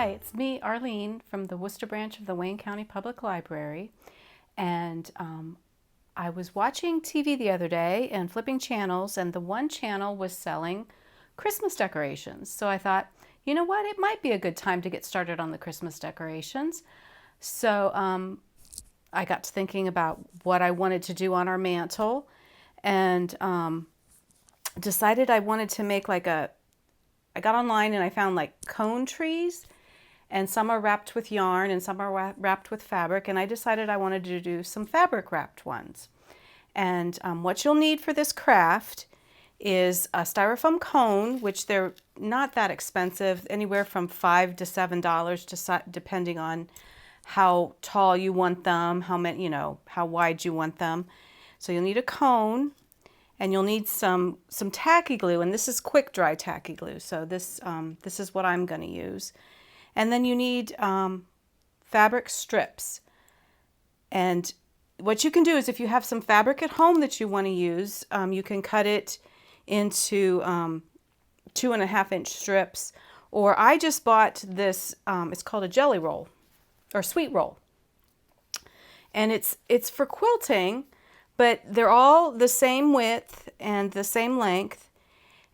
Hi, it's me, Arlene, from the Worcester branch of the Wayne County Public Library. And I was watching TV the other day and flipping channels, and the one channel was selling Christmas decorations. So I thought, you know what, it might be a good time to get started on the Christmas decorations. So I got to thinking about what I wanted to do on our mantle, and decided I wanted to make I got online and I found like cone trees, and some are wrapped with yarn and some are wrapped with fabric, and I decided I wanted to do some fabric wrapped ones. And what you'll need for this craft is a styrofoam cone, which they're not that expensive, anywhere from $5 to $7, depending on how tall you want them, how many, how wide you want them. So you'll need a cone, and you'll need some tacky glue, and this is quick dry tacky glue. So this is what I'm going to use. And then you need fabric strips. And what you can do is, if you have some fabric at home that you want to use, you can cut it into 2.5-inch strips. Or I just bought this, it's called a jelly roll or sweet roll. And it's for quilting, but they're all the same width and the same length,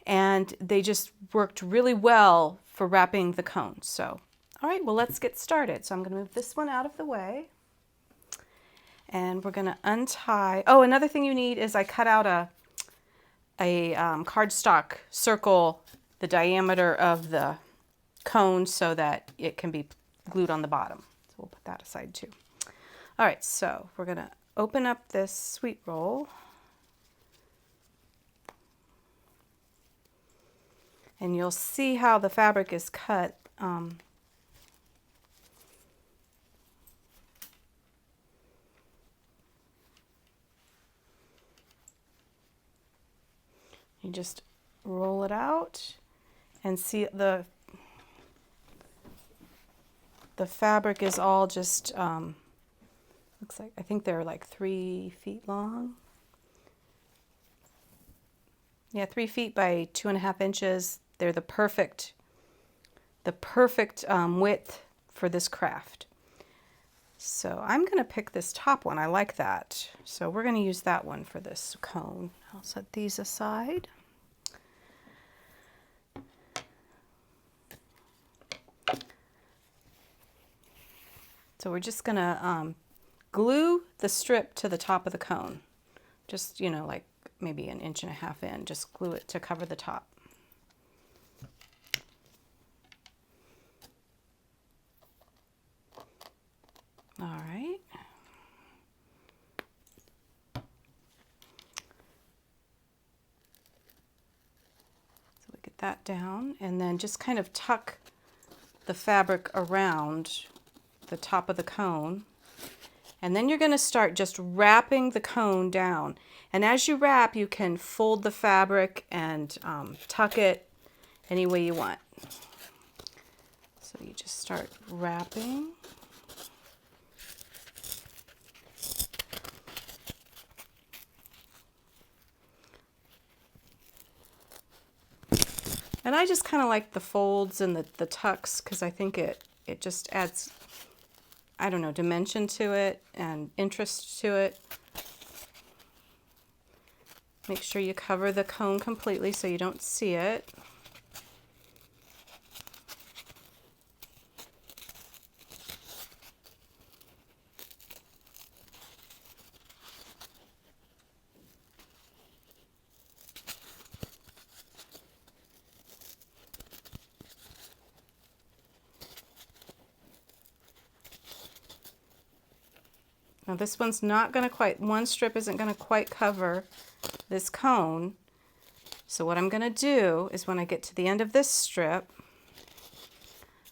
and they just worked really well for wrapping the cones. So, all right, well, let's get started. So I'm going to move this one out of the way, and we're going to untie. Oh, another thing you need is I cut out a cardstock circle the diameter of the cone so that it can be glued on the bottom. So we'll put that aside too. All right, so we're going to open up this sweet roll. And you'll see how the fabric is cut. You just roll it out and see the fabric is all just, looks like, I think they're like 3 feet long. Yeah, 3 feet by 2.5 inches. They're the perfect width for this craft. So I'm going to pick this top one. I like that. So we're going to use that one for this cone. I'll set these aside. So we're just going to glue the strip to the top of the cone. Just, like maybe 1.5 inches in. Just glue it to cover the top. All right. So we get that down, and then just kind of tuck the fabric around the top of the cone. And then you're going to start just wrapping the cone down. And as you wrap, you can fold the fabric and tuck it any way you want. So you just start wrapping. And I just kind of like the folds and the tucks, because I think it just adds, I don't know, dimension to it and interest to it. Make sure you cover the cone completely so you don't see it. Now this one's not going to quite, one strip isn't going to quite cover this cone. So what I'm going to do is, when I get to the end of this strip,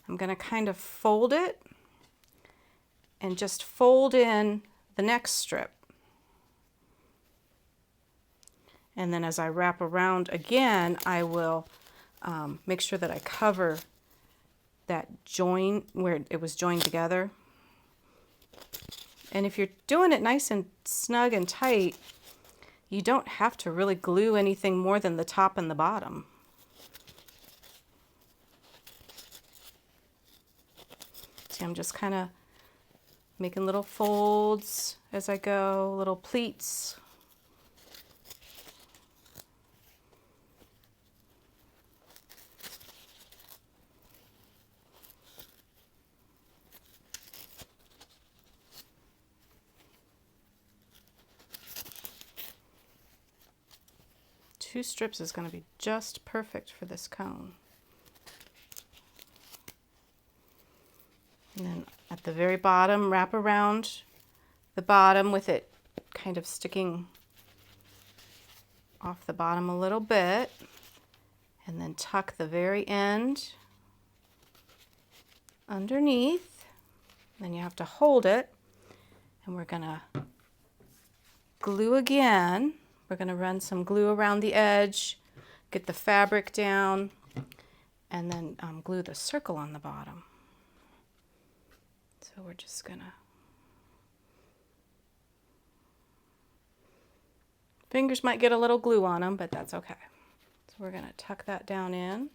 I'm going to kind of fold it and just fold in the next strip. And then as I wrap around again, I will make sure that I cover that join where it was joined together. And if you're doing it nice and snug and tight, you don't have to really glue anything more than the top and the bottom. See, I'm just kind of making little folds as I go, little pleats. Two strips is going to be just perfect for this cone. And then at the very bottom, wrap around the bottom with it kind of sticking off the bottom a little bit, and then tuck the very end underneath. Then you have to hold it, and we're gonna glue again. We're gonna run some glue around the edge, get the fabric down, and then glue the circle on the bottom. So we're just gonna, fingers might get a little glue on them, but that's okay. So we're gonna tuck that down in.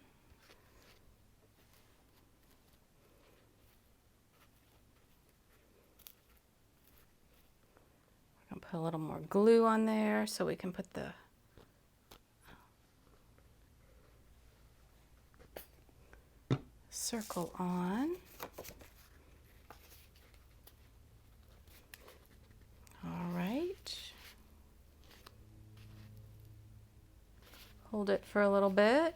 We're gonna put a little more glue on there so we can put the circle on. All right. Hold it for a little bit.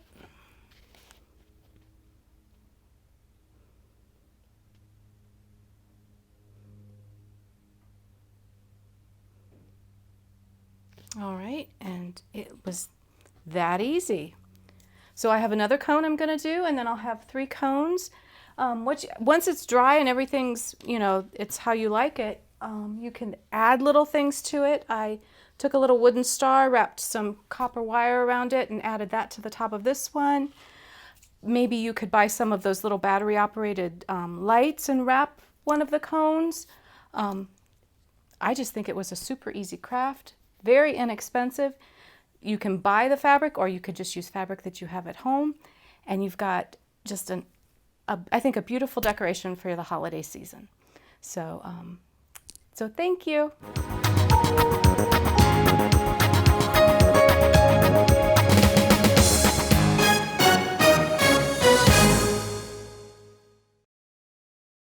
All right, and it was that easy. So I have another cone I'm going to do, and then I'll have 3 cones. Once it's dry and everything's, it's how you like it, you can add little things to it. I took a little wooden star, wrapped some copper wire around it, and added that to the top of this one. Maybe you could buy some of those little battery operated lights and wrap one of the cones. I just think it was a super easy craft, very inexpensive. You can buy the fabric, or you could just use fabric that you have at home, and you've got just I think a beautiful decoration for the holiday season. So, so thank you.